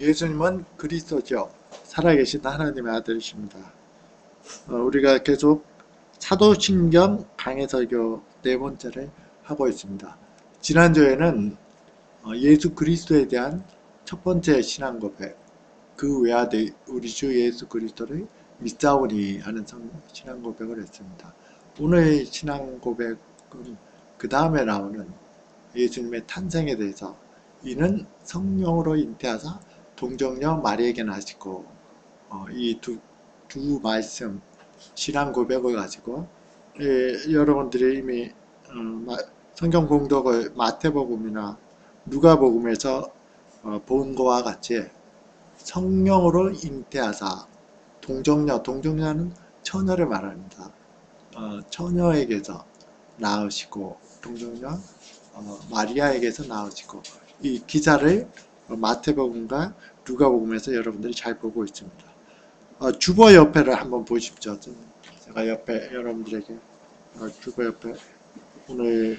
예수님은 그리스도죠. 살아계신 하나님의 아들이십니다. 우리가 계속 사도신경 강해설교 네 번째를 하고 있습니다. 지난주에는 예수 그리스도에 대한 첫 번째 신앙 고백, 그 외아들 우리 주 예수 그리스도를 믿사오니 하는 신앙 고백을 했습니다. 오늘 신앙 고백은 그 다음에 나오는 예수님의 탄생에 대해서 이는 성령으로 잉태하사 동정녀 마리에게 나시고 이 두 말씀 신앙 고백을 가지고 여러분들이 이미 성경 공독을 마태복음이나 누가복음에서 본 것과 같이 성령으로 잉태하사 동정녀는 처녀를 말합니다. 처녀에게서 낳으시고 동정녀 마리아에게서 나오시고 이 기사를 마태복음과 누가복음에서 여러분들이 잘 보고 있습니다. 주보 옆에를 한번 보십시오. 제가 옆에 여러분들에게 주보 옆에 오늘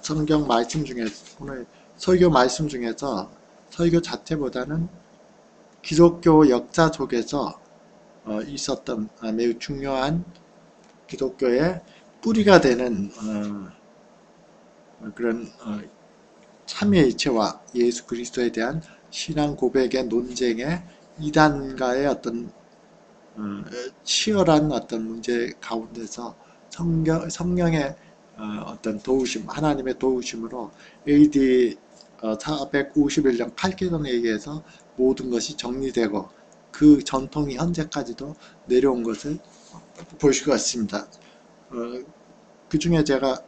성경 말씀 중에서 오늘 설교 말씀 중에서 설교 자체보다는 기독교 역사 속에서 있었던 매우 중요한 기독교의 뿌리가 되는 그런 삼위일체와 예수 그리스도에 대한 신앙 고백의 논쟁의 이단과의 어떤 치열한 어떤 문제 가운데서 성령의 어떤 도우심, 하나님의 도우심으로 AD 451년 칼케돈에 의해서 모든 것이 정리되고 그 전통이 현재까지도 내려온 것을 볼 수가 있습니다. 그 중에 제가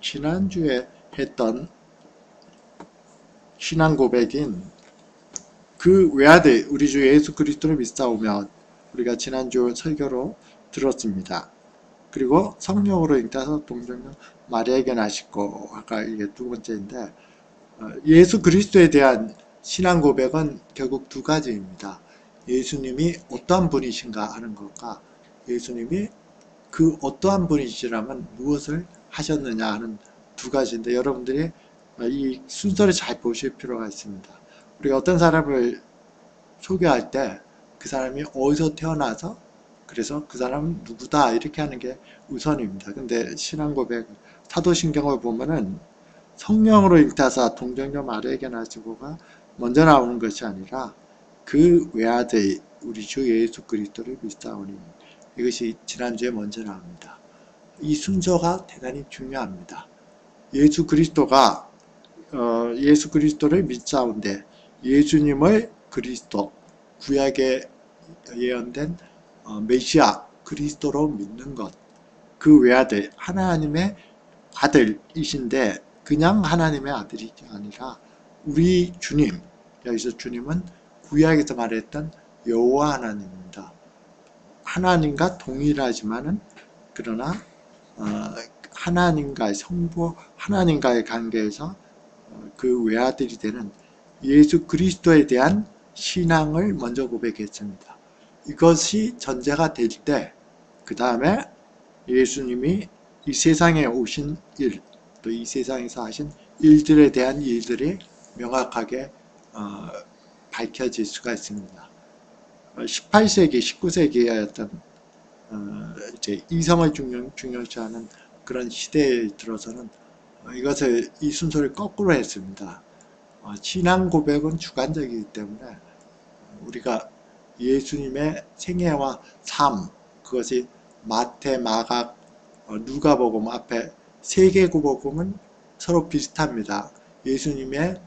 지난주에 했던 신앙 고백인 그 외아들 우리 주 예수 그리스도를 믿사오며 우리가 지난주 설교로 들었습니다. 그리고 성령으로 잉태하사 동정녀 마리아에게 나시고 아까 이게 두 번째인데 예수 그리스도에 대한 신앙 고백은 결국 두 가지입니다. 예수님이 어떠한 분이신가 하는 것과 예수님이 그 어떠한 분이시라면 무엇을 하셨느냐 하는 두 가지인데 여러분들이 이 순서를 잘 보실 필요가 있습니다. 우리가 어떤 사람을 소개할 때 그 사람이 어디서 태어나서 그래서 그 사람은 누구다 이렇게 하는 게 우선입니다. 근데 신앙 고백 사도신경을 보면은 성령으로 잉태하사 동정녀 마리아에게 나시고가 먼저 나오는 것이 아니라 그 외아들 우리 주 예수 그리스도를 믿사오니 이것이 지난주에 먼저 나옵니다. 이 순서가 대단히 중요합니다. 예수 그리스도가 예수 그리스도를 믿사온데 예수님을 그리스도 구약에 예언된 메시아 그리스도로 믿는 것, 그 외아들 하나님의 아들이신데 그냥 하나님의 아들이 아니라 우리 주님, 여기서 주님은 구약에서 말했던 여호와 하나님입니다. 하나님과 동일하지만은 그러나 하나님과의 성부 하나님과의 관계에서 그 외아들이 되는 예수 그리스도에 대한 신앙을 먼저 고백했습니다. 이것이 전제가 될 때 그 다음에 예수님이 이 세상에 오신 일, 또 이 세상에서 하신 일들에 대한 일들이 명확하게 밝혀질 수가 있습니다. 18세기, 19세기의 어떤 이제 이성을 중요시하는 그런 시대에 들어서는 이것을 이 순서를 거꾸로 했습니다. 신앙 고백은 주관적이기 때문에 우리가 예수님의 생애와 삶 그것이 마태, 마각, 누가복음 앞에 세 개 복음은 서로 비슷합니다. 예수님의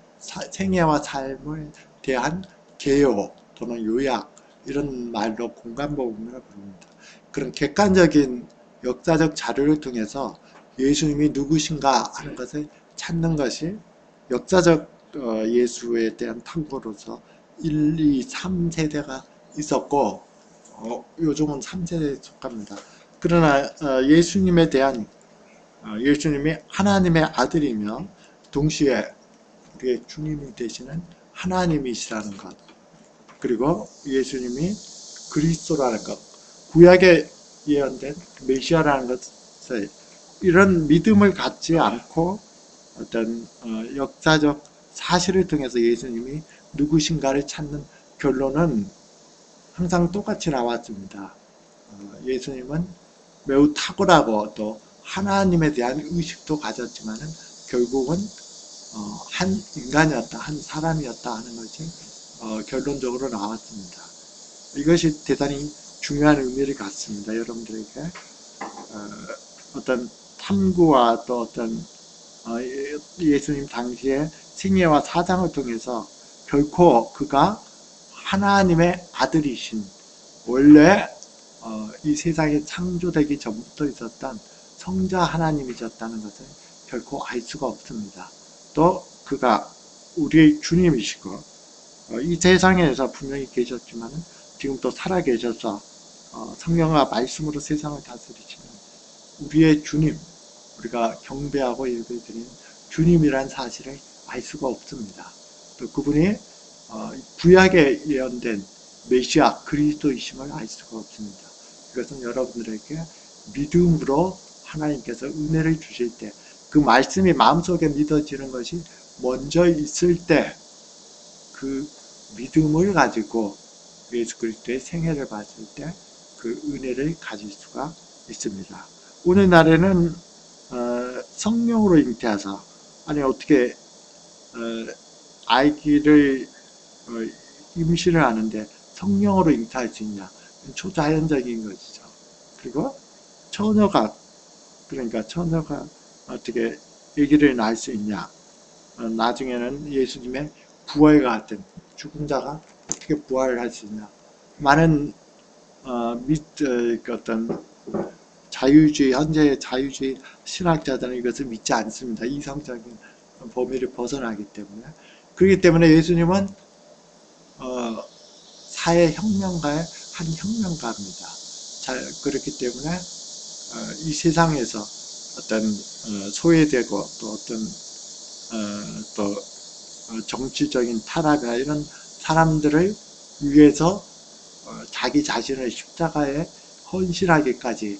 생애와 삶을 대한 개요 또는 요약 이런 말로 공간복음이라고 부릅니다. 그런 객관적인 역사적 자료를 통해서 예수님이 누구신가 하는 것을 찾는 것이 역사적 예수에 대한 탐구로서 1, 2, 3세대가 있었고 요즘은 3세대에 속합니다. 그러나 예수님에 대한 예수님이 하나님의 아들이며 동시에 우리의 주님이 되시는 하나님이시라는 것 그리고 예수님이 그리스도라는 것 구약에 예언된 메시아라는 것을 이런 믿음을 갖지 않고 어떤 역사적 사실을 통해서 예수님이 누구신가를 찾는 결론은 항상 똑같이 나왔습니다. 예수님은 매우 탁월하고 또 하나님에 대한 의식도 가졌지만은 결국은 한 인간이었다, 한 사람이었다 하는 것이 결론적으로 나왔습니다. 이것이 대단히 중요한 의미를 갖습니다. 여러분들에게 어떤 탐구와 또 어떤 예수님 당시의 생애와 사장을 통해서 결코 그가 하나님의 아들이신 원래 이 세상에 창조되기 전부터 있었던 성자 하나님이셨다는 것을 결코 알 수가 없습니다. 또 그가 우리의 주님이시고 이 세상에서 분명히 계셨지만 지금 또 살아계셔서 성령과 말씀으로 세상을 다스리시는 우리의 주님, 우리가 경배하고 예배드리는 주님이란 사실을 알 수가 없습니다. 또 그분이 구약에 예언된 메시아 그리스도이심을 알 수가 없습니다. 이것은 여러분들에게 믿음으로 하나님께서 은혜를 주실 때 그 말씀이 마음속에 믿어지는 것이 먼저 있을 때 그 믿음을 가지고 예수 그리스도의 생애를 봤을 때 그 은혜를 가질 수가 있습니다. 오늘날에는 성령으로 잉태하사 아니 어떻게 아기를 임신을 하는데 성령으로 잉태할 수 있냐, 초자연적인 것이죠. 그리고 처녀가 그러니까 처녀가 어떻게 아기를 낳을 수 있냐, 나중에는 예수님의 부활과 같은 죽은 자가 어떻게 부활을 할 수 있냐, 많은 어떤 자유주의, 현재의 자유주의 신학자들은 이것을 믿지 않습니다. 이성적인 범위를 벗어나기 때문에. 그렇기 때문에 예수님은 사회혁명가의 한 혁명가입니다. 그렇기 때문에 이 세상에서 어떤 소외되고 또 어떤 또 정치적인 타락이나 이런 사람들을 위해서 자기 자신을 십자가에 헌신하기까지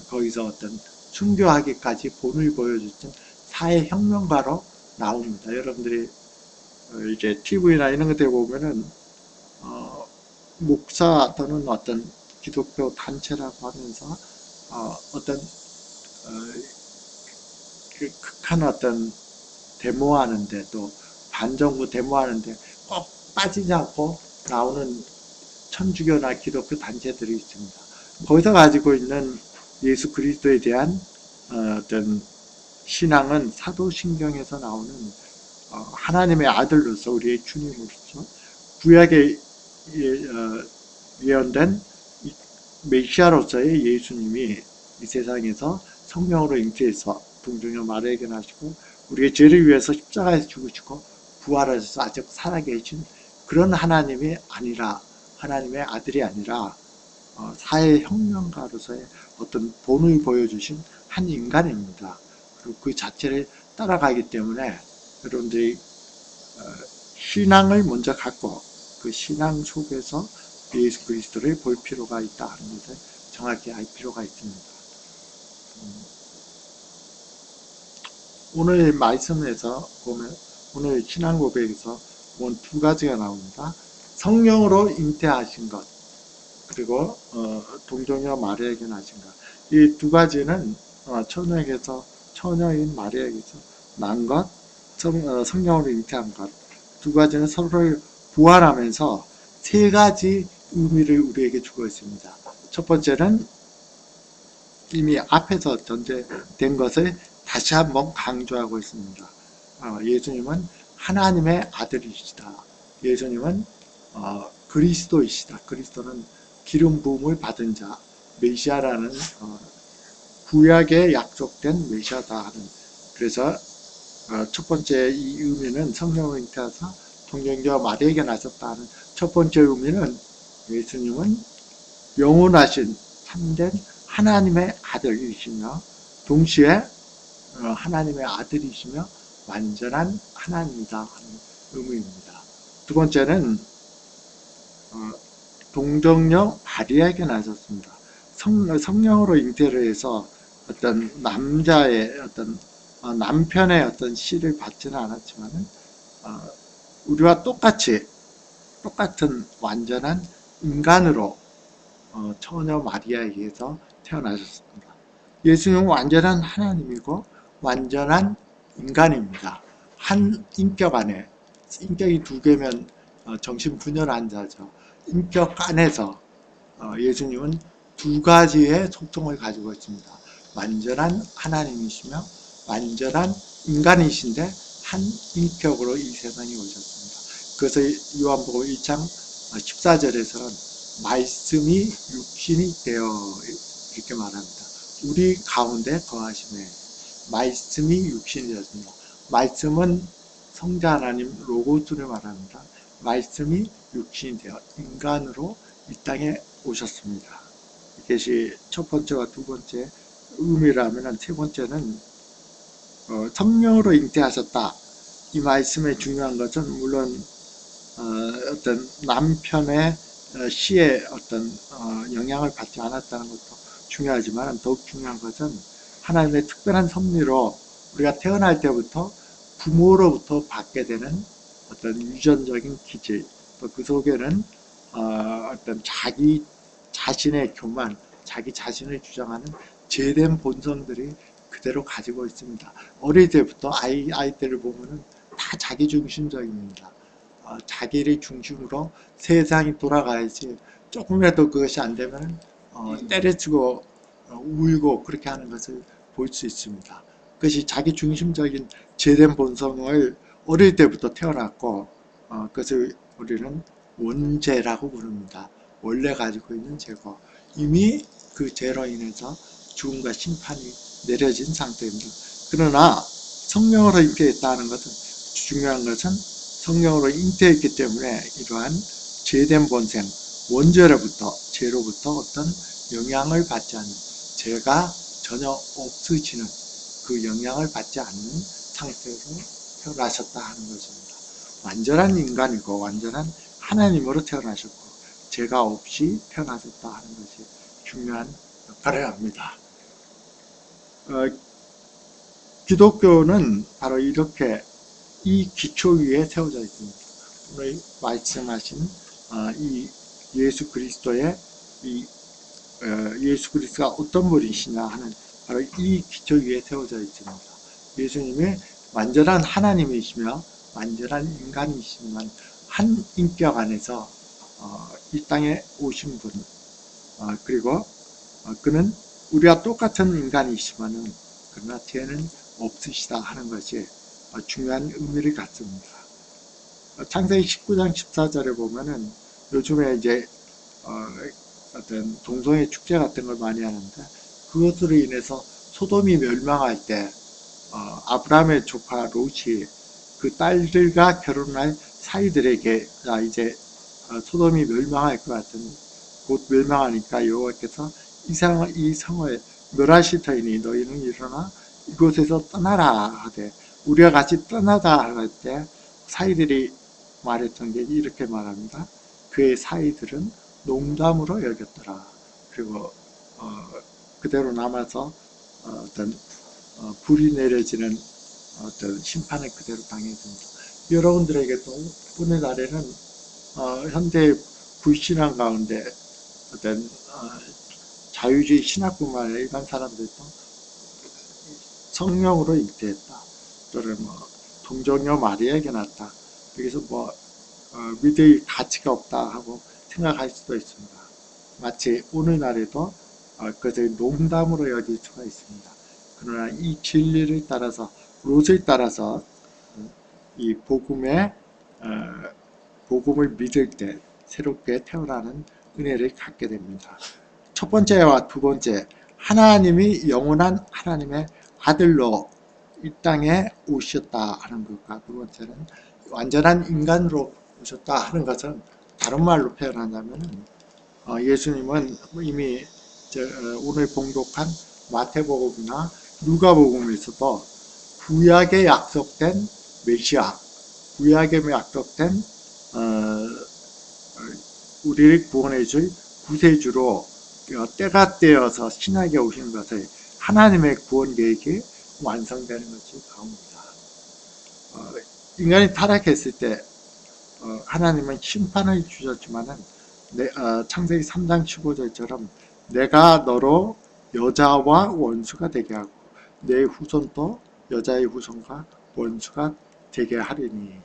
거기서 어떤 순교하기까지 본을 보여줬던 사회혁명가로 나옵니다. 여러분들이 이제 TV나 이런 것들 보면은 목사 또는 어떤 기독교 단체라고 하면서 어떤 극한 어떤 데모하는데 또 반정부 데모하는데 꼭 빠지지 않고 나오는 천주교나 기독교 단체들이 있습니다. 거기서 가지고 있는 예수 그리스도에 대한 어떤 신앙은 사도신경에서 나오는 하나님의 아들로서 우리의 주님으로서 구약에 예언된 메시아로서의 예수님이 이 세상에서 성령으로 잉태해서 동정녀 마리아에게 나시고 우리의 죄를 위해서 십자가에서 죽으시고 부활하셔서 아직 살아계신 그런 하나님이 아니라, 하나님의 아들이 아니라 사회혁명가로서의 어떤 본을 보여주신 한 인간입니다. 그리고 그 자체를 따라가기 때문에 여러분들이 신앙을 먼저 갖고 그 신앙 속에서 예수 그리스도를 볼 필요가 있다 하는 것을 정확히 알 필요가 있습니다. 오늘 말씀에서 보면 오늘 신앙 고백에서 본 두 가지가 나옵니다. 성령으로 잉태하신 것, 그리고 동정녀 마리아에게 나신 것. 이 두 가지는 처녀인 마리아에게서 난 것, 성령으로 잉태한 것. 두 가지는 서로를 부활하면서 세 가지 의미를 우리에게 주고 있습니다. 첫 번째는 이미 앞에서 전제된 것을 다시 한번 강조하고 있습니다. 예수님은 하나님의 아들이시다. 예수님은 그리스도이시다. 그리스도는 기름 부음을 받은 자, 메시아라는 구약에 약속된 메시아다 하는. 그래서 첫 번째 이 의미는 성령으로 잉태하사 동정녀 마리아에게 나셨다는 첫 번째 의미는 예수님은 영원하신 참된 하나님의 아들이시며 동시에 하나님의 아들이시며 완전한 하나님이다 하는 의미입니다. 두 번째는 동정녀 마리아에게 나셨습니다. 성령으로 잉태를 해서 어떤 남자의 어떤 남편의 어떤 씨를 받지는 않았지만은 우리와 똑같은 완전한 인간으로 처녀 마리아에게서 태어나셨습니다. 예수님은 완전한 하나님이고 완전한 인간입니다. 한 인격 안에, 인격이 두 개면 정신분열 자죠. 인격 안에서 예수님은 두 가지의 속성을 가지고 있습니다. 완전한 하나님이시며 완전한 인간이신데 한 인격으로 이 세상에 오셨습니다. 그래서 요한복음 1장 14절에서는 말씀이 육신이 되어 이렇게 말합니다. 우리 가운데 거하심에 말씀이 육신이 되었습니다. 말씀은 성자 하나님 로고스를 말합니다. 말씀이 육신이 되어 인간으로 이 땅에 오셨습니다. 이것이 첫 번째와 두 번째 의미라면, 세 번째는 성령으로 잉태하셨다. 이 말씀의 중요한 것은 물론 어떤 남편의 시에 어떤 영향을 받지 않았다는 것도 중요하지만, 더욱 중요한 것은 하나님의 특별한 섭리로 우리가 태어날 때부터 부모로부터 받게 되는 어떤 유전적인 기질, 또 그 속에는 어떤 자기 자신의 교만, 자기 자신을 주장하는 죄된 본성들이 그대로 가지고 있습니다. 어릴 때부터 아이들을 보면은 다 자기 중심적입니다. 자기를 중심으로 세상이 돌아가야지, 조금이라도 그것이 안 되면 때려치고 울고 그렇게 하는 것을 볼 수 있습니다. 그것이 자기 중심적인 죄된 본성을 어릴 때부터 태어났고, 그것을 우리는 원죄라고 부릅니다. 원래 가지고 있는 죄고, 이미 그 죄로 인해서 죽음과 심판이 내려진 상태입니다. 그러나 성령으로 잉태했다는 것은, 중요한 것은 성령으로 잉태했기 때문에 이러한 죄된 본성, 원죄로부터, 죄로부터 어떤 영향을 받지 않는, 죄가 전혀 없으시는 그 영향을 받지 않는 상태로 태어나셨다 하는 것입니다. 완전한 인간이고 완전한 하나님으로 태어나셨고 죄가 없이 태어나셨다 하는 것이 중요한 역할을 합니다. 기독교는 바로 이렇게 이 기초 위에 세워져 있습니다. 오늘 말씀하신 이 예수 그리스도의 예수 그리스도가 어떤 분이시냐 하는 바로 이 기초 위에 세워져 있습니다. 예수님이 완전한 하나님이시며 완전한 인간이시지만 한 인격 안에서 이 땅에 오신 분, 그리고 그는 우리와 똑같은 인간이시지만은 그러나 죄는 없으시다 하는 것이 중요한 의미를 갖습니다. 창세기 19장 14절에 보면은 요즘에 이제 어떤 동성애 축제 같은 걸 많이 하는데, 그것으로 인해서 소돔이 멸망할 때 아브라함의 조카 롯이 그 딸들과 결혼할 사이들에게 이제 소돔이 멸망할 것 같으니, 곧 멸망하니까 여호와께서 이 성을 멸하실 터이니 너희는 일어나 이곳에서 떠나라 하되, 우리와 같이 떠나다 할 때 사이들이 말했던 게 이렇게 말합니다. 그의 사이들은 농담으로 여겼더라. 그리고 그대로 남아서 어떤 불이 내려지는 어떤 심판을 그대로 당했습니다. 여러분들에게도 오늘날에는 현대 불신앙 가운데 어떤 자유주의 신학뿐만 아니라 일반 사람들도 성령으로 잉태했다, 또는 동정녀 마리아에게 낳았다, 여기서 믿을 가치가 없다 하고 생각할 수도 있습니다. 마치 오늘날에도 그것을 농담으로 여길 수가 있습니다. 그러나 이 진리를 따라서, 롯을 따라서 이 복음을 믿을 때 새롭게 태어나는 은혜를 갖게 됩니다. 첫 번째와 두 번째, 하나님이 영원한 하나님의 아들로 이 땅에 오셨다 하는 것과, 두 번째는 완전한 인간으로 오셨다 하는 것은, 다른 말로 표현하자면 예수님은 이미 오늘 봉독한 마태복음이나 누가복음에서도 구약에 약속된 메시아, 구약에 약속된 우리를 구원해줄 구세주로 때가 되어서 신약에 오신 것을, 하나님의 구원 계획이 완성되는 것이 가옵니다. 인간이 타락했을 때 하나님은 심판을 주셨지만은 창세기 3장 15절처럼 내가 너로 여자와 원수가 되게 하고 내 후손도 여자의 후손과 원수가 되게 하리니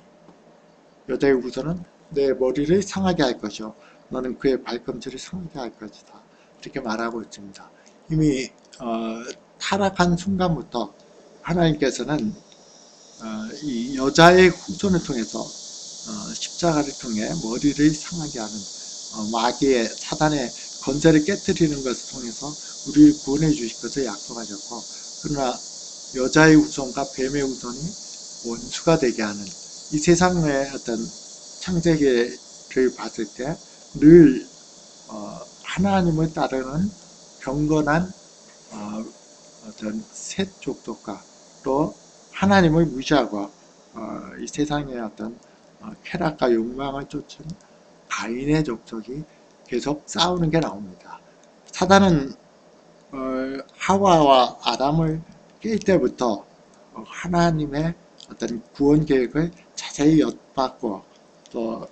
여자의 후손은 내 머리를 상하게 할 것이요 너는 그의 발꿈치를 상하게 할 것이다. 이렇게 말하고 있습니다. 이미 타락한 순간부터 하나님께서는 이 여자의 후손을 통해서 십자가를 통해 머리를 상하게 하는 마귀의 사단의 건세를 깨뜨리는 것을 통해서 우리를 구원해 주실 것을 약속하셨고 그러나 여자의 후손과 뱀의 후손이 원수가 되게 하는 이 세상의 어떤 창세기를 봤을 때 늘 하나님을 따르는 경건한 어떤 셋 족속과 또 하나님을 무시하고 이 세상의 어떤 쾌락과 욕망을 쫓은 가인의 족속이 계속 싸우는 게 나옵니다. 사단은 하와와 아담을 깰 때부터 하나님의 어떤 구원 계획을 자세히 엿봤고 또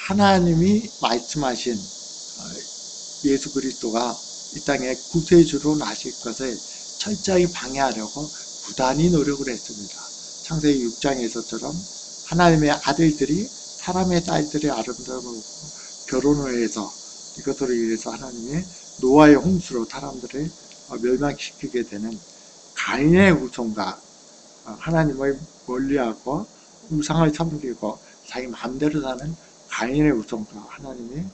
하나님이 말씀하신 예수 그리스도가 이 땅에 구세주로 나실 것을 철저히 방해하려고 부단히 노력을 했습니다. 창세기 6장에서처럼 하나님의 아들들이 사람의 딸들의 아름다움을 보고 결혼을 해서 이것으로 인해서 하나님의 노아의 홍수로 사람들을 멸망시키게 되는 가인의 후손과 하나님을 멀리하고 우상을 섬기고 자기 마음대로 사는 가인의 후손과 하나님이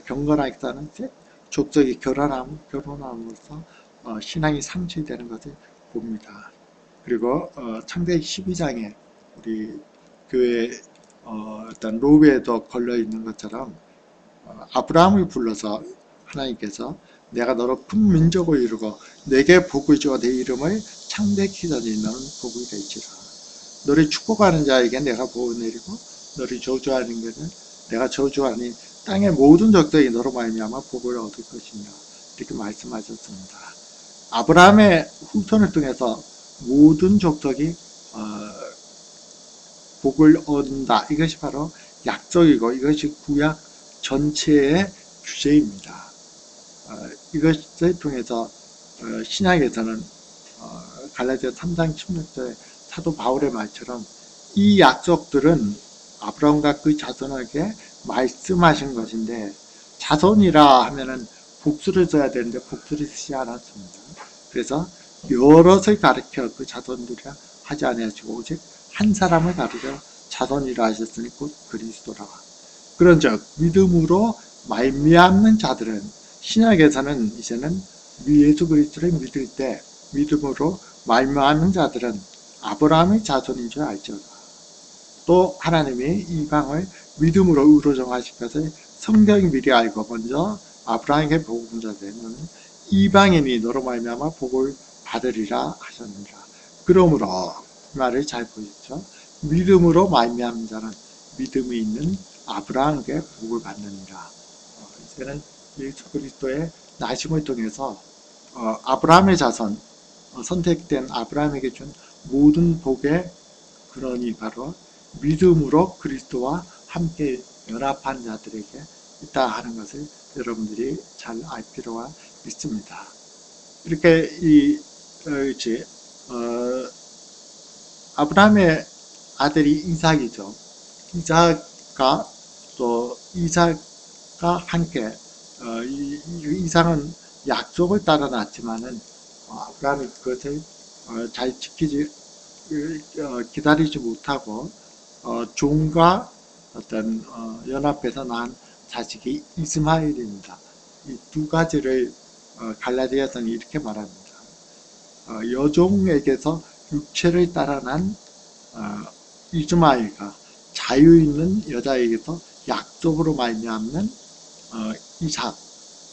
경건하게 사는 족속이 결혼함으로써 신앙이 상실되는 것을 봅니다. 그리고 창세기 12장에 우리 교회 어떤 로베에도 걸려있는 것처럼 아브라함을 불러서 하나님께서 내가 너로 큰 민족을 이루고 내게 복을 주어 내 이름을 창대케 하니 너는 복이 될지라. 너를 축복하는 자에게 내가 복을 내리고 너를 저주하는 것은 내가 저주하니 땅의 모든 족속이 너로 말미암아 복을 얻을 것이며 이렇게 말씀하셨습니다. 아브라함의 후손을 통해서 모든 족속이 복을 얻는다. 이것이 바로 약속이고 이것이 구약 전체의 주제입니다. 이것을 통해서 신약에서는 갈라디아 3장 16절에 사도 바울의 말처럼 이 약속들은 아브라함과 그 자손에게 말씀하신 것인데 자손이라 하면은 복수를 써야 되는데 복수를 쓰지 않았습니다. 그래서 여럿을 가르쳐 그 자손들이라 하지 아니하시고 오직 한 사람을 가르쳐 자손이라 하셨으니 곧 그리스도라. 그런즉 믿음으로 말미암는 자들은 신약에서는 이제는 예수 그리스도를 믿을 때 믿음으로 말미암는 자들은 아브라함의 자손인 줄 알지어다. 또 하나님이 이방을 믿음으로 의로 정하실 것을 성경이 미리 알고 먼저 아브라함에게 복음을 전하는 이방인이 너로 말미암아 복을 받으리라 하셨느니라. 그러므로 그 말을 잘 보십시오. 믿음으로 말미암는 자는 믿음이 있는 아브라함에게 복을 받느니라. 이제는 예수 그리스도의 나심을 통해서 아브라함의 자손, 선택된 아브라함에게 준 모든 복의 근원이 바로 믿음으로 그리스도와 함께 연합한 자들에게 있다 하는 것을 여러분들이 잘 알 필요가 있습니다. 이렇게 아브라함의 아들이 이삭이죠. 이삭과 또 이삭과 함께 이삭은 약속을 따라 낳았지만은 아브라함이 그것을 잘 기다리지 못하고 종과 어떤 연합해서 낳은 자식이 이스마엘입니다. 이 두 가지를 갈라디아서는 이렇게 말합니다. 여종에게서 육체를 따라 난 이스마엘과 자유 있는 여자에게서 약속으로 말미암는 이삭,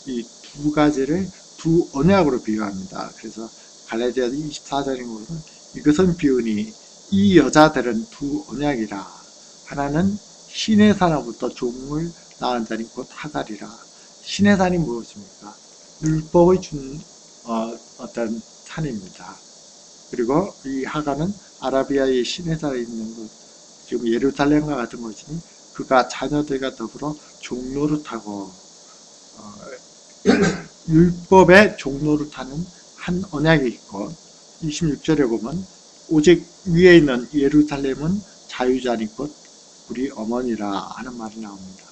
이 두 가지를 두 언약으로 비유합니다. 그래서 갈라디아서 24절에 보면 이것은 비유니 이 여자들은 두 언약이라. 하나는 신의 산으로부터 종을 낳은 자니 곧 하갈이라. 신의 산이 무엇입니까? 율법을 준 어떤 산입니다. 그리고 이 하가는 아라비아의 시내산에 있는 곳, 지금 예루살렘과 같은 곳이니 그가 자녀들과 더불어 종로를 타고 율법의 종로를 타는 한 언약이 있고 26절에 보면 오직 위에 있는 예루살렘은 자유자니 곧 우리 어머니라 하는 말이 나옵니다.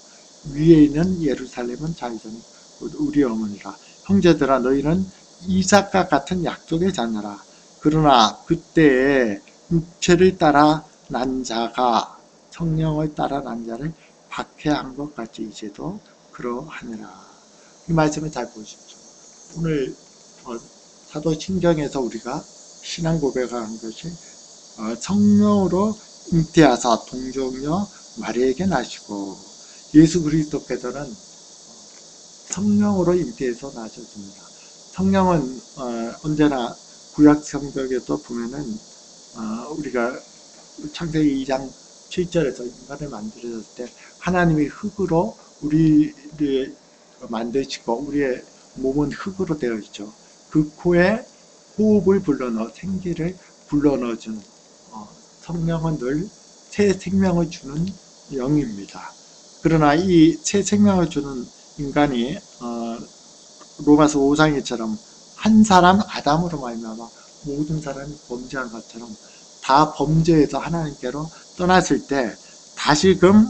위에 있는 예루살렘은 자유자니 곧 우리 어머니라. 형제들아 너희는 이삭과 같은 약속의 자녀라. 그러나 그때에 육체를 따라 난 자가 성령을 따라 난 자를 박해한 것 같이 이제도 그러하니라. 이 말씀을 잘 보십시오. 오늘 사도신경에서 우리가 신앙 고백한 것이 성령으로 잉태하사 동정녀 마리아에게 나시고 예수 그리스도께서는 성령으로 잉태해서 나셨습니다. 성령은 언제나 구약 성경에도 보면은 우리가 창세기 2장 7절에서 인간을 만들었을 때 하나님이 흙으로 우리를 만드시고 우리의 몸은 흙으로 되어 있죠. 그 코에 호흡을 불러넣어 생기를 불러넣어주는 성령은 늘 새 생명을 주는 영입니다. 그러나 이 새 생명을 주는 인간이 로마서 5장에처럼 한 사람 아담으로 말미암아 모든 사람이 범죄한 것처럼 다 범죄에서 하나님께로 떠났을 때 다시금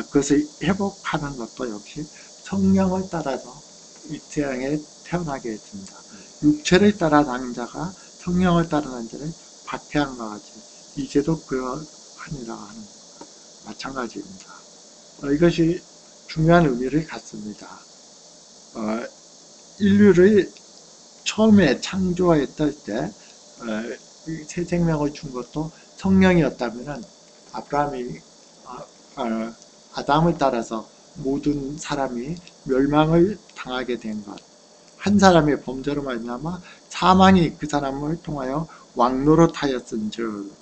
그것을 회복하는 것도 역시 성령을 따라서 이 세상에 태어나게 했습니다. 육체를 따라 난 자가 성령을 따라 난 자를 박해한 것 같이 이제도 그러하니라 하는 마찬가지입니다. 이것이 중요한 의미를 갖습니다. 인류를 처음에 창조했을 때 새 생명을 준 것도 성령이었다면 아브라함이 아담을 따라서 모든 사람이 멸망을 당하게 된 것, 한 사람의 범죄로 말미암아 사망이 그 사람을 통하여 왕노릇하였은즉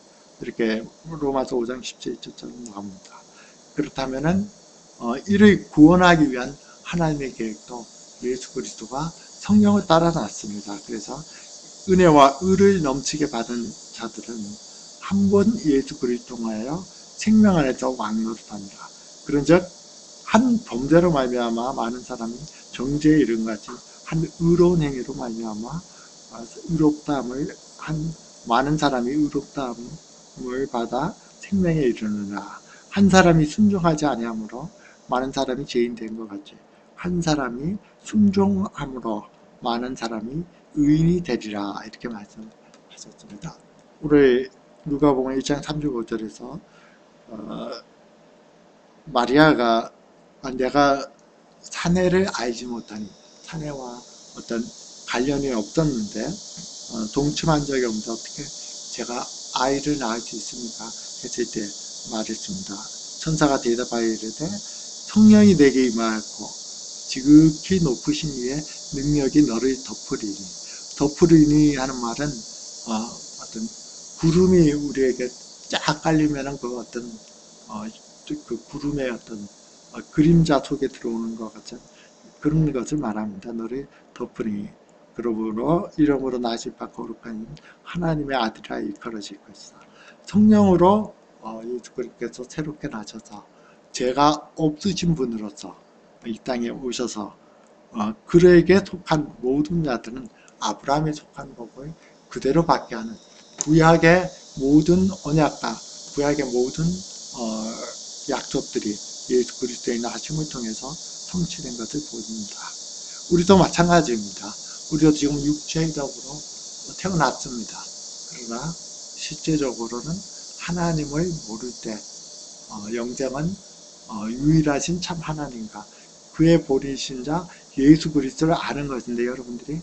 이렇게 로마서 5장 17절처럼 나옵니다. 그렇다면은 이를 구원하기 위한 하나님의 계획도 예수 그리스도가 성령을 따라 났습니다. 그래서 은혜와 의를 넘치게 받은 자들은 한 번 예수 그리스도 통하여 생명 안에서 왕노릇합니다. 그런즉 한 범죄로 말미암아 많은 사람이 정죄에 이른 같이 한 의로운 행위로 말미암아 의롭다함을 한 많은 사람이 의롭다함을 받아 생명에 이르느라 한 사람이 순종하지 아니하므로 많은 사람이 죄인 된 것 같이 한 사람이 순종함으로 많은 사람이 의인이 되리라 이렇게 말씀하셨습니다. 우리 누가복음 1장 35절에서 마리아가 내가 사내를 알지 못하니 사내와 어떤 관련이 없었는데 동침한 적이 없는데 어떻게 제가 아이를 낳을 수 있습니까? 했을 때 말했습니다. 천사가 대답하여 이르되 성령이 내게 임하였고 지극히 높으신 이의 능력이 너를 덮으리니 덮으리니 하는 말은 어떤 구름이 우리에게 쫙 깔리면은 그 어떤 그 구름의 어떤 그림자 속에 들어오는 것 같은 그런 것을 말합니다. 너를 덮으니 그러므로 이름으로 나실 바 거룩한 하나님의 아들이라 일컬어질 것이다. 성령으로 예수 그리스도께서 새롭게 나셔서 죄가 없으신 분으로서 이 땅에 오셔서 그에게 속한 모든 자들은 아브라함에 속한 법을 그대로 받게 하는 구약의 모든 언약과 구약의 모든 약속들이 예수 그리스도의 나심을 통해서 성취된 것을 보입니다. 우리도 마찬가지입니다. 우리도 지금 육체적으로 태어났습니다. 그러나 실제적으로는 하나님을 모를 때 영생은 유일하신 참 하나님과 그의 본이신 자 예수 그리스도를 아는 것인데 여러분들이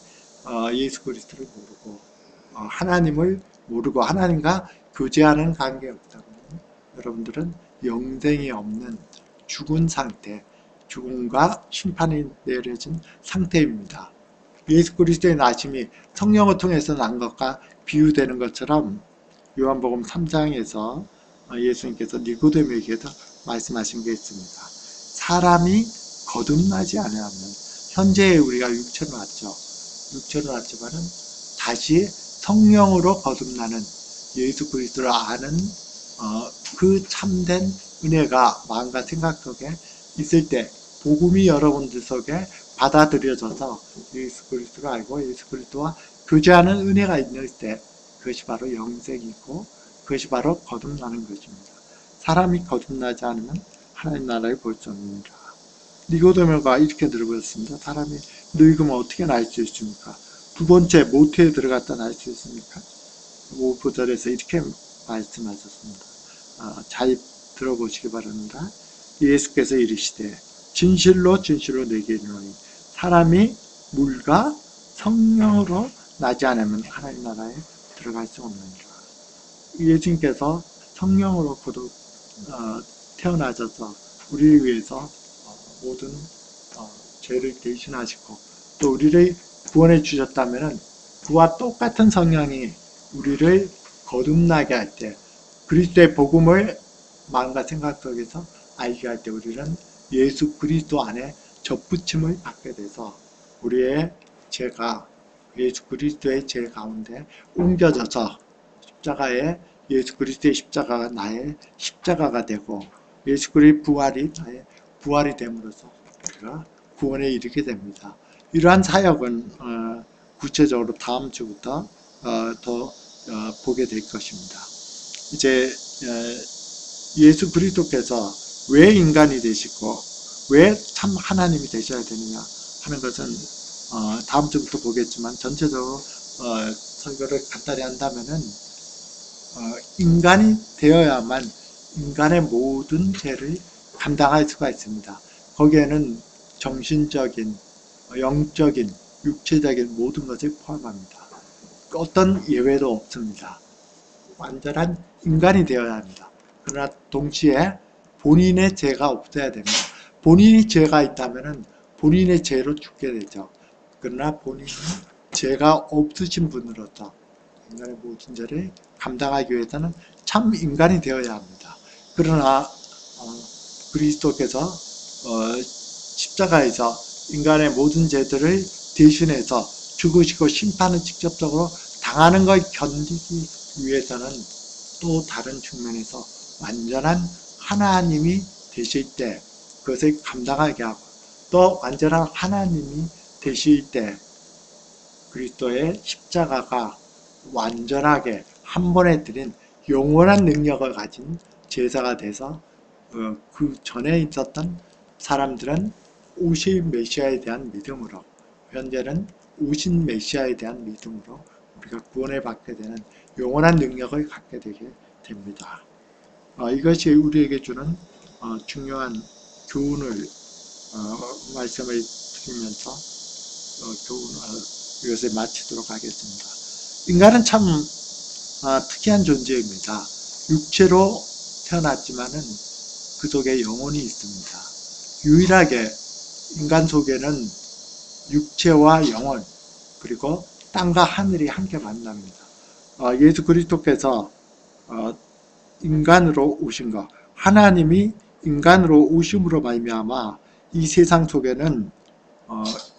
예수 그리스도를 모르고 하나님을 모르고 하나님과 교제하는 관계에 없다면 여러분들은 영생이 없는 죽은 상태, 죽음과 심판이 내려진 상태입니다. 예수 그리스도의 나심이 성령을 통해서 난 것과 비유되는 것처럼 요한복음 3장에서 예수님께서 니고데모에게도 말씀하신 게 있습니다. 사람이 거듭나지 않으면 현재 우리가 육체로 났죠. 육체로 났지만은 다시 성령으로 거듭나는 예수 그리스도를 아는 그 참된 은혜가 마음과 생각 속에 있을 때 복음이 여러분들 속에 받아들여져서 예수 그리스도를 알고 예수 그리스도와 교제하는 은혜가 있는 때 그것이 바로 영생이고 그것이 바로 거듭나는 것입니다. 사람이 거듭나지 않으면 하나님 나라에 볼 수 없느니라. 니고데모가 이렇게 들어버렸습니다. 사람이 늙으면 어떻게 날 수 있습니까? 두 번째 모태에 들어갔다 날 수 있습니까? 5절에서 이렇게 말씀하셨습니다. 잘 들어보시기 바랍니다. 예수께서 이르시되 진실로 진실로 내게 이르노니 사람이 물과 성령으로 나지 않으면 하나님 나라에 들어갈 수 없느니라. 예수님께서 성령으로 태어나셔서 우리를 위해서 모든 죄를 대신하시고 또 우리를 구원해 주셨다면 그와 똑같은 성령이 우리를 거듭나게 할 때 그리스도의 복음을 마음과 생각 속에서 알게 할 때 우리는 예수 그리스도 안에 접붙임을 받게 돼서 우리의 죄가 예수 그리스도의 죄 가운데 옮겨져서 십자가에 예수 그리스도의 십자가가 나의 십자가가 되고 예수 그리스도의 부활이 나의 부활이 됨으로써 우리가 구원에 이르게 됩니다. 이러한 사역은 구체적으로 다음 주부터 더 보게 될 것입니다. 이제 예수 그리스도께서 왜 인간이 되시고 왜 참 하나님이 되셔야 되느냐 하는 것은 다음 주부터 보겠지만 전체적으로 설교를 간단히 한다면은 인간이 되어야만 인간의 모든 죄를 감당할 수가 있습니다. 거기에는 정신적인, 영적인, 육체적인 모든 것을 포함합니다. 어떤 예외도 없습니다. 완전한 인간이 되어야 합니다. 그러나 동시에 본인의 죄가 없어야 됩니다. 본인이 죄가 있다면 본인의 죄로 죽게 되죠. 그러나 본인이 죄가 없으신 분으로서 인간의 모든 죄를 감당하기 위해서는 참 인간이 되어야 합니다. 그러나 그리스도께서 십자가에서 인간의 모든 죄들을 대신해서 죽으시고 심판을 직접적으로 당하는 걸 견디기 위해서는 또 다른 측면에서 완전한 하나님이 되실 때 그것을 감당하게 하고 또 완전한 하나님이 되실 때 그리스도의 십자가가 완전하게 한 번에 드린 영원한 능력을 가진 제사가 돼서 그 전에 있었던 사람들은 오실 메시아에 대한 믿음으로 현재는 오신 메시아에 대한 믿음으로 우리가 구원을 받게 되는 영원한 능력을 갖게 되게 됩니다. 이것이 우리에게 주는 중요한 교훈을 말씀을 드리면서 이것을 마치도록 하겠습니다. 인간은 참 특이한 존재입니다. 육체로 태어났지만은 그 속에 영혼이 있습니다. 유일하게 인간 속에는 육체와 영혼 그리고 땅과 하늘이 함께 만납니다. 예수 그리스도께서 인간으로 오신 것, 하나님이 인간으로 오심으로 말미암아 이 세상 속에는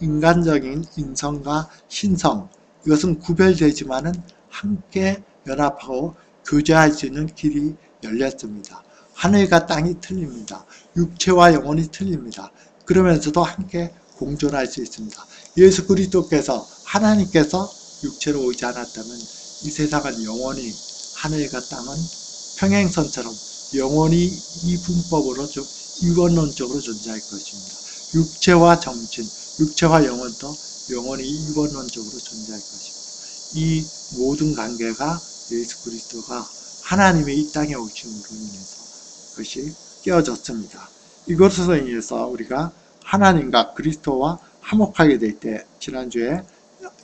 인간적인 인성과 신성 이것은 구별되지만은 함께 연합하고 교제할 수 있는 길이 열렸습니다. 하늘과 땅이 틀립니다. 육체와 영혼이 틀립니다. 그러면서도 함께 공존할 수 있습니다. 예수 그리스도께서 하나님께서 육체로 오지 않았다면 이 세상은 영원히 하늘과 땅은 평행선처럼 영원히 이분법으로 이원론적으로 존재할 것입니다. 육체와 정신, 육체와 영혼도 영원히 이원론적으로 존재할 것입니다. 이 모든 관계가 예수 그리스도가 하나님의 이 땅에 오심으로 인해서 그것이 깨어졌습니다. 이것으로 인해서 우리가 하나님과 그리스도와 화목하게 될 때 지난주에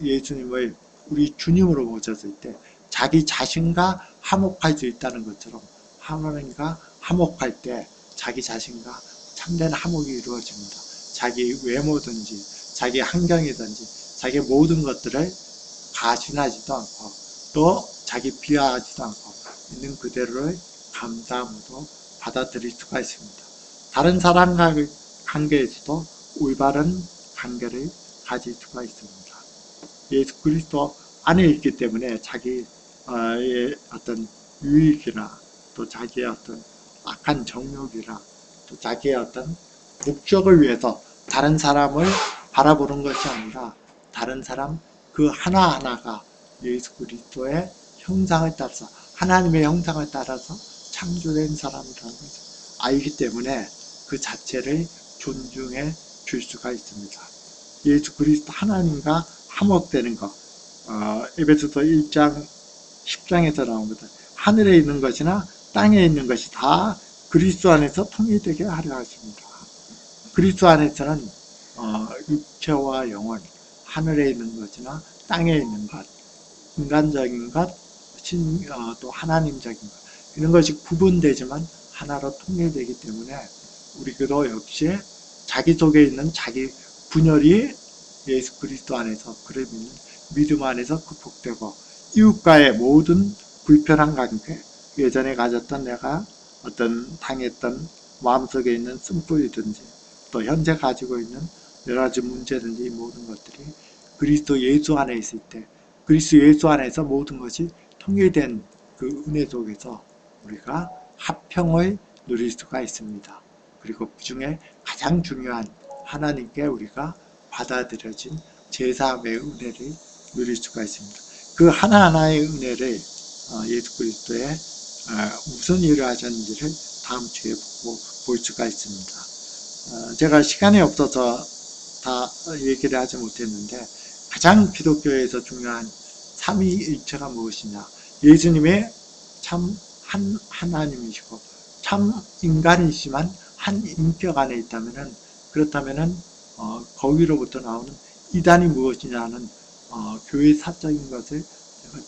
예수님을 우리 주님으로 모셨을 때 자기 자신과 화목할 수 있다는 것처럼 하나님과 화목할 때 자기 자신과 참된 화목이 이루어집니다. 자기 외모든지 자기 환경이든지 자기 모든 것들을 가신하지도 않고 또 자기 비하하지도 않고 있는 그대로를 감사함으로 받아들일 수가 있습니다. 다른 사람과 관계에서도 올바른 관계를 가질 수가 있습니다. 예수 그리스도 안에 있기 때문에 자기의 어떤 유익이나 또 자기의 어떤 악한 정욕이나 또 자기의 어떤 목적을 위해서 다른 사람을 바라보는 것이 아니라 다른 사람 그 하나하나가 예수 그리스도의 형상을 따라서 하나님의 형상을 따라서 창조된 사람이라는 것을 알기 때문에 그 자체를 존중해 줄 수가 있습니다. 예수 그리스도 하나님과 화목되는 것, 에베소서 1장 10장에서 나옵니다. 하늘에 있는 것이나 땅에 있는 것이 다 그리스도 안에서 통일되게 하려 하십니다. 그리스도 안에서는 육체와 영혼, 하늘에 있는 것이나 땅에 있는 것, 인간적인 것, 또 하나님적인 것, 이런 것이 구분되지만 하나로 통일되기 때문에 우리도 역시 자기 속에 있는 자기 분열이 예수 그리스도 안에서 그를 믿는 믿음 안에서 극복되고 이웃과의 모든 불편한 관계, 예전에 가졌던 내가 어떤 당했던 마음속에 있는 쓴뿌리든지 또 현재 가지고 있는 여러 가지 문제든지 모든 것들이 그리스도 예수 안에 있을 때 그리스도 예수 안에서 모든 것이 통일된 그 은혜 속에서 우리가 화평을 누릴 수가 있습니다. 그리고 그 중에 가장 중요한 하나님께 우리가 받아들여진 제사함의 은혜를 누릴 수가 있습니다. 그 하나하나의 은혜를 예수 그리스도의 무슨 일을 하셨는지를 다음 주에 볼 수가 있습니다. 제가 시간이 없어서 다 얘기를 하지 못했는데 가장 기독교에서 중요한 삼위일체가 무엇이냐, 예수님의 참 하나님이시고 참 인간이시지만 한 인격 안에 있다면은 그렇다면은 거기로부터 나오는 이단이 무엇이냐는 교회 사적인 것을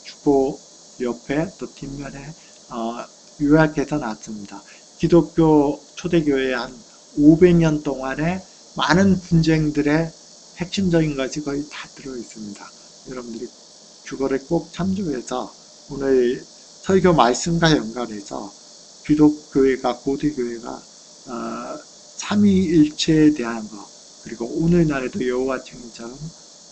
주보 옆에 또 뒷면에 요약해서 놨습니다. 기독교 초대교회의 한 500년 동안의 많은 분쟁들의 핵심적인 것이 거의 다 들어있습니다. 여러분들이 그거를 꼭 참조해서 오늘 설교 말씀과 연관해서 기독교회가 고대교회가 삼위일체에 대한 것, 그리고 오늘날에도 여호와 증인처럼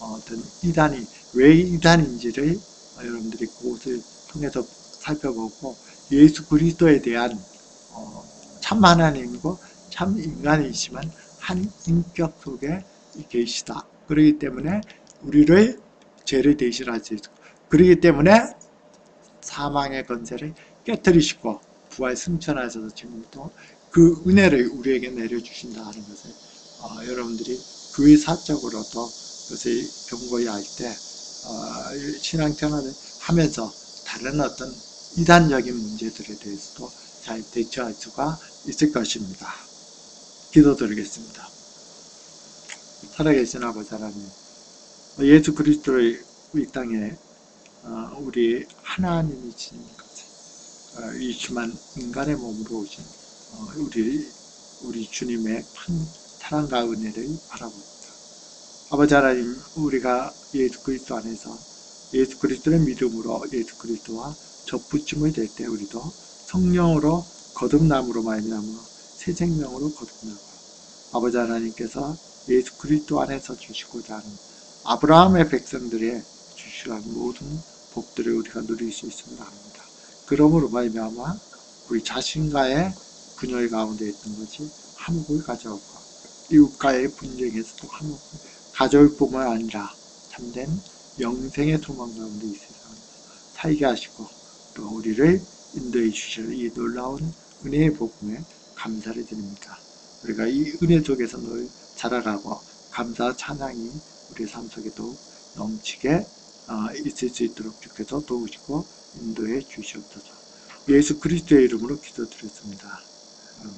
어떤 이단이 왜 이단인지를 여러분들이 그것을 통해서 살펴보고 예수 그리스도에 대한 참 하나님이고 참 인간이시지만 한 인격 속에 계시다. 그렇기 때문에 우리를 죄를 대신할 수 있고, 그렇기 때문에 사망의 권세를 깨뜨리시고 부활 승천하셔서 지금부터 그 은혜를 우리에게 내려주신다 하는 것을 여러분들이 교회 사적으로도 그것을 경고히 할 때 신앙생활을 하면서 다른 어떤 이단적인 문제들에 대해서도 잘 대처할 수가 있을 것입니다. 기도드리겠습니다. 살아계신 아버지 하나님, 예수 그리스도를 이 땅에 우리 하나님이신 것을 이시만 인간의 몸으로 오신 우리 주님의 큰 사랑과 은혜를 바라봅니다. 아버지 하나님, 우리가 예수 그리스도 안에서 예수 그리스도의 믿음으로 예수 그리스도와 접붙임을 될 때 우리도 성령으로 거듭남으로 말미암아 새 생명으로 거듭나고 아버지 하나님께서 예수 그리스도 안에서 주시고자 하는 아브라함의 백성들의 주시는 모든 복들을 우리가 누릴 수 있음을 압니다. 그러므로 말미암아 우리 자신과의 분열 가운데 있던 것이 화목을 가져오고 이웃과의 분쟁에서도 화목을 가져올 뿐만 아니라 참된 영생의 소망 가운데 이 세상을 살게 하시고 또 우리를 인도해 주실 이 놀라운 은혜의 복음에 감사를 드립니다. 우리가 이 은혜 속에서 늘 자라가고 감사 찬양이 우리의 삶 속에 더욱 넘치게 있을 수 있도록 주께서 도우시고 인도해 주시옵소서. 예수 그리스도의 이름으로 기도드렸습니다. 아멘.